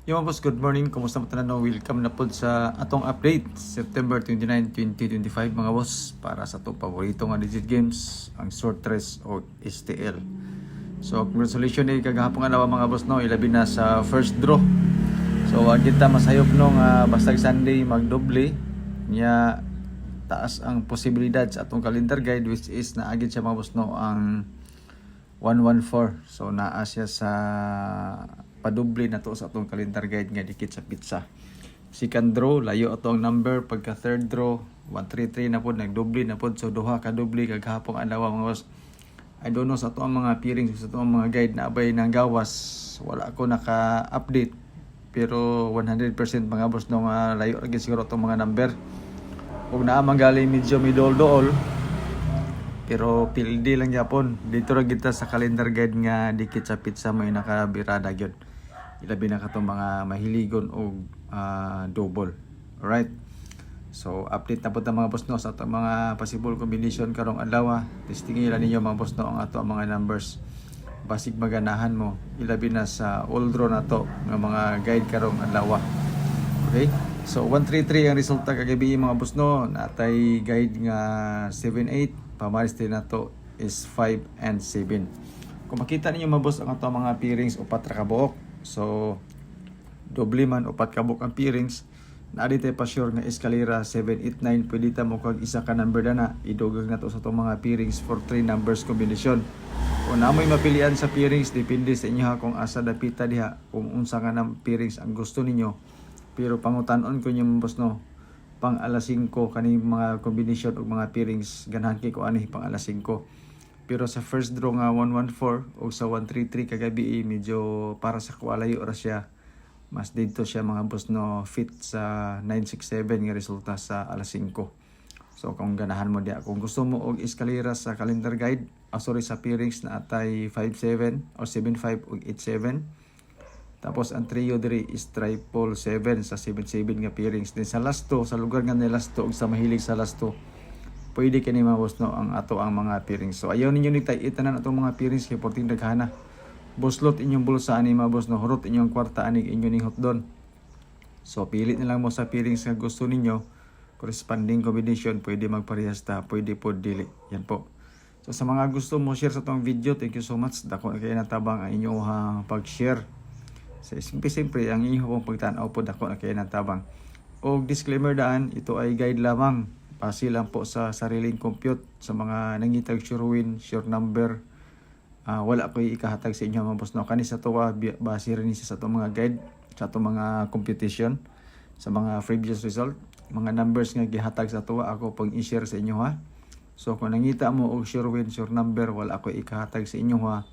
Yo boss, good morning. Kumusta mo tanan? Welcome na pod sa atong update September 29, 2025 mga boss para sa atong paborito nga digit games, ang short race o STL. So congratulations ni kagahapon nga nawa mga boss no, ilabi na sa first draw. So ang kita masayop no nga basta Sunday magdoble niya taas ang posibilidad sa atong calendar guide which is naagid siya mga boss no ang 114. So naa siya sa padoble na to sa atong calendar guide nga dikit sa pizza. Second draw layo atong number, pagka third draw 133 na pod, nagdoble na pod, so duha ka doble kaghapon adlaw mga boss. I don't know sa atong mga peerings sa atong mga guide na abay nang gawas, wala ako naka-update pero 100% mga boss no nga layo ra siguro atong mga number. Ug naa manggali medyo midol-dool pero pildi lang yapon dito ra kita sa calendar guide nga dikit sa pizza may nakabirada gyud. Ilabi na katong mga mahiligon og double. Alright. So update na po ta mga boss no sa atong mga possible combination karong adlaw. Testingin nila ninyo mga boss no ang ato mga numbers. Basig maganahan mo ilabi na sa all draw na to nga mga guide karong adlaw. Okay? So 133 ang resulta kagabi mga boss no. Natay guide nga 78, pamaris din na to is 5 and 7. Kung makita ninyo mga boss ang ato mga pairings upat ra ka buok. So doble man upat ka buok ang pairings. Naadi tay pa sure nga eskalera 789 pwede ta mo kag isa ka number na idugag na to sa atong mga pairings for 3 numbers combination. Kung namoy mapilian sa pairings depende sa inyo ha kung asa dapita diha kung unsa ka ng pairings ang gusto ninyo. Pero pangutan-on ko niyo boss no pang alas 5 kani mga combination og mga pairings ganahan kay ko ani pang alas 5. Pero sa first draw nga 114 o sa 133 kagabi medyo para sa kuwalayo ra siya. Mas dito siya mga boss no fit sa 967 nga resulta sa alas 5. So kung ganahan mo diha kung gusto mo og eskalera sa calendar guide, sorry sa pairings na atay 57 o 75 og 87. Tapos ang trio diri is 777 sa 77 nga pairings. Din sa last 2 sa lugar nga ni last 2 ug sa mahilig sa last 2 pwede kini mga boss no ang ato ang mga pairings. So ayaw ninyo ni tay-itanan atong mga pairings kay porting daghana. Boslot inyong bulsa ani mga boss no, hurot inyong kwarta ani inyo ning hotdon. So pili na lang mo sa pairings nga gusto ninyo. Corresponding combination pwede magparehas ta, pwede pod dili. Yan po. So sa mga gusto mo share sa tong video, thank you so much. Dako na kay natabang ang inyong pag-share. So simple ang inyong pagtan-aw pod dako na kay natabang. Og disclaimer daan, ito ay guide lamang. Base lang po sa sariling compute sa mga nangitag sure win, sure number. Wala ko ikahatag sa inyo mga boss no. Kani sa tuwa base rin sa itong mga guide, sa itong mga computation, sa mga previous result. Mga numbers nga gihatag sa tuwa ako pag i-share sa inyo ha. So kung nangita mo og sure win, sure number, wala ko ikahatag sa inyo ha.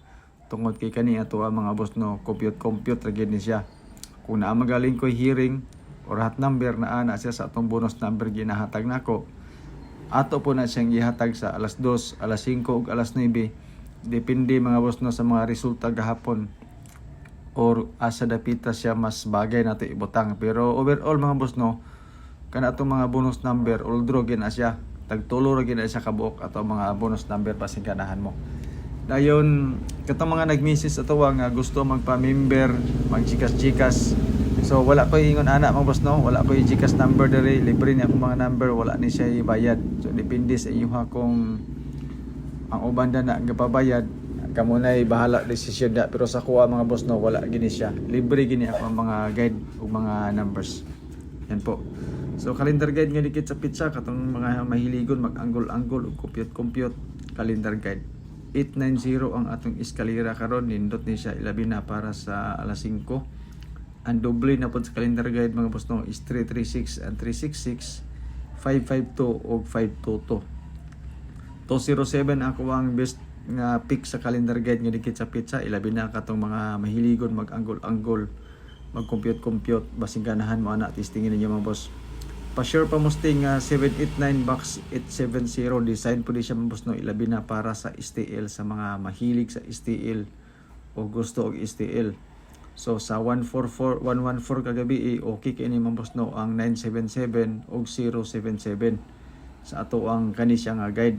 Tungod kay kani ato mga boss no, compute ra gyud ni siya. Kung naa magaling ko hearing or hot number na ana siya sa atong bonus number ginahatag nako, ato po na siyang ihatag sa alas 2, alas 5 ug alas 9. Depende mga boss no sa mga resulta gahapon or asa dapita siya mas bagay nato ibutang. Pero overall mga boss no, kana atong mga bonus number all draw gina siya, tagtulo ra gina siya kabuok ato mga bonus number pasing ganahan mo. Dayon katong mga nag-message ato nga gusto magpa-member, mag-chikas-chikas. So wala ko ingon ana mga boss no, wala ko GCash number dere, libre ni akong mga number, wala ni siya ibayad. So depende sa inyo ha kung ang ubanda na gapabayad, kamo na bahala decision da. Pero sa kuha mga boss no, wala gini siya. Libre gini ako ang mga guide ug mga numbers. Yan po. So calendar guide nga dikit sa pizza katong mga mahiligon mag-anggol-anggol ug compute calendar guide. 890 ang atong eskalera karon, nindot ni siya ilabi na para sa alas 5. Ang doble na po sa calendar guide mga boss no is 336 and 366, 552 o 522. 207 ako ang best nga pick sa calendar guide nga dikit sa pizza. Ilabi na katong mga mahiligon mag-anggol-anggol, mag-compute basing ganahan mo ana testingin ninyo mga boss. Pa-sure pa musting 789 box 870 design po di siya mga boss no, ilabi na para sa STL sa mga mahilig sa STL o gusto og STL. So sa 114 kagabi okay kini mga boss no ang 977 og 077 sa ato ang kani siya nga guide.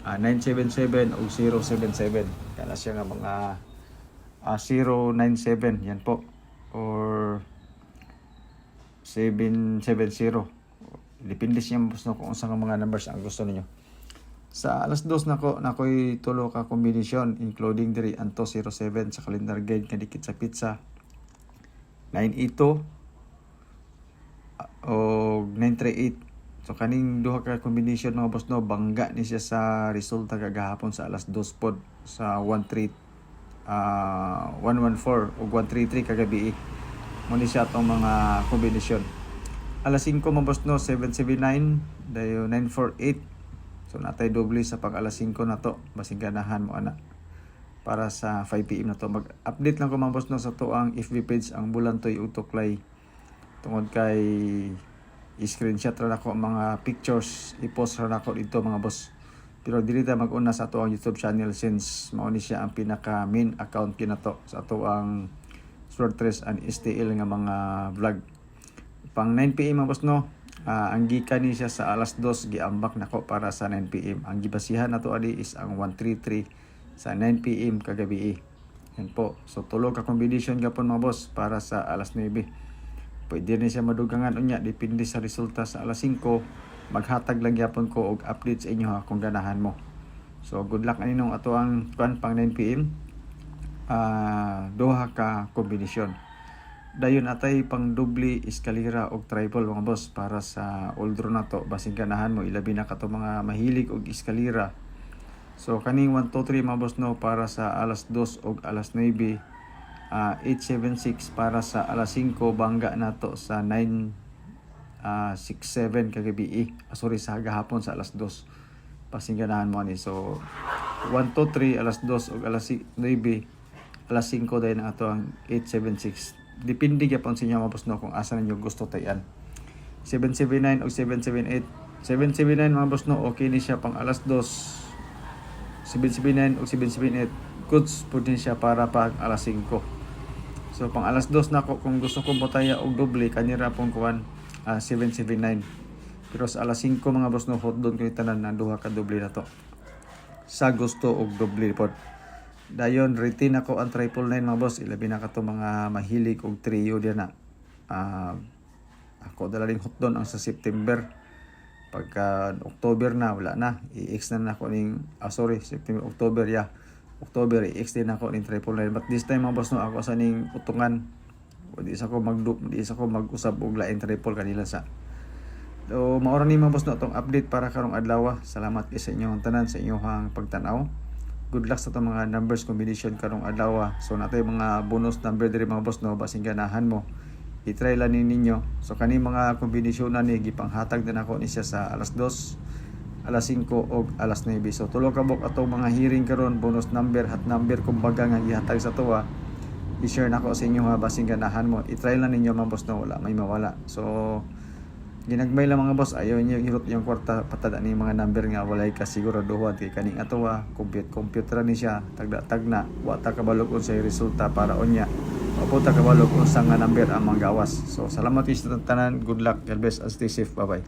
977 og 077 kana siya nga mga 097 yan po or 770. Depende siya boss no kung unsa nga mga numbers ang gusto ninyo. Sa alas 2 nakoy tulo ka kombinasyon including diri anto 07 sa calendar guide nga dikit sa pizza. 982 o 938. So kaning duha ka combination mga boss no, bangga ni siya sa resulta kagahapon sa alas 2 pod sa 114 o 133 kagabi. Mo ni siya atong mga kombinasyon. Alas 5 mga boss no, 779 dayo 948. So natay doble sa pag alas 5 na to, basig ganahan mo ana para sa 5 PM na to. Mag-update lang ko mga boss no sa to ang FB page ang Bulantoy Utoklay tungod kay i-screenshot ra nako mga pictures, i-post ra nako dito mga boss. Pero dili ta mag-una sa ato ang YouTube channel since mao ni siya ang pinaka main account kinato sa ato ang Sword 3 and STL nga mga vlog. Pang 9 PM mga boss no, ang gikan ni siya sa alas 2 giambak nako para sa 9 PM. Ang gibasihan nato adi is ang 133 sa 9 PM kagabi. Yan po. So tulo ka combination gapon mga boss para sa alas 9. Pwede rin siya madugangan unya depende sa resulta sa alas 5. Maghatag lang gyapon ko og update sa inyo ha kung ganahan mo. So good luck aninong ato ang pang 9 PM. Duha ka kombinasyon. Dayon atay pang doble eskalera og triple mga boss para sa old draw na to. Basig ganahan mo ilabi na kato mga mahilig og eskalera. So kaning 1 2 3 mga boss no para sa alas 2 og alas 9. 876 para sa alas 5 bangga nato sa 967 kagabi. Sorry sa gahapon sa alas 2. Basig ganahan mo ani. So 1 2 3 alas 2 og alas 9 alas 5 dayon ato ang 876. Depende gyapon sa inyo mga boss no kung asa ninyo gusto tayan. 779 o 778. 779 mga boss no, okay ni siya pang alas 2. 779 o 778 goods po din siya para pag alas 5. So pang alas 2 nako kung gusto ko botaya og doble kanira pong kuan 779. Pero sa alas 5 mga boss no, hot doon ko tanan na duha ka doble na to. Sa gusto og doble pod. Dayon retain ako ang 999 mga boss, ilabi na kato mga mahilig og trio diyan na. Ako dala ring hot doon ang sa September. Pagka October na wala na, i-ex na nako ning September October ya. October i-ex din ako ning 999. But this time mga boss no, ako sa ning utungan. Di isa ko mag-usab og lain triple kanila sa. So maura ni mga boss no atong update para karong adlaw. Salamat kay sa inyong tanan sa inyong pagtanaw. Good luck sa itong mga numbers combination karong adlaw. So natay mga bonus number diri mga boss no, basing ganahan mo i-try lang ninyo. So kani mga kombinasyon na ni gipanghatag din ako ni siya sa alas 2, alas 5 og alas 9. So tulo ka bok atong mga hearing karon, bonus number, hot number kumbaga nga gihatag sa tuwa. I-share nako sa inyo ha basing ganahan mo. I-try lang ninyo mga boss no, wala may mawala. So ginagmay lang mga boss, ayaw niyo hirot yung kwarta patada ni mga number nga walay ka siguraduhan kay kaning atowa computer ni siya tagna wa ta kabalog unsay resulta para unya opo ta kabalog unsa nga number ang manggawas. So salamat sa tanan, good luck, God bless, and stay safe, bye bye.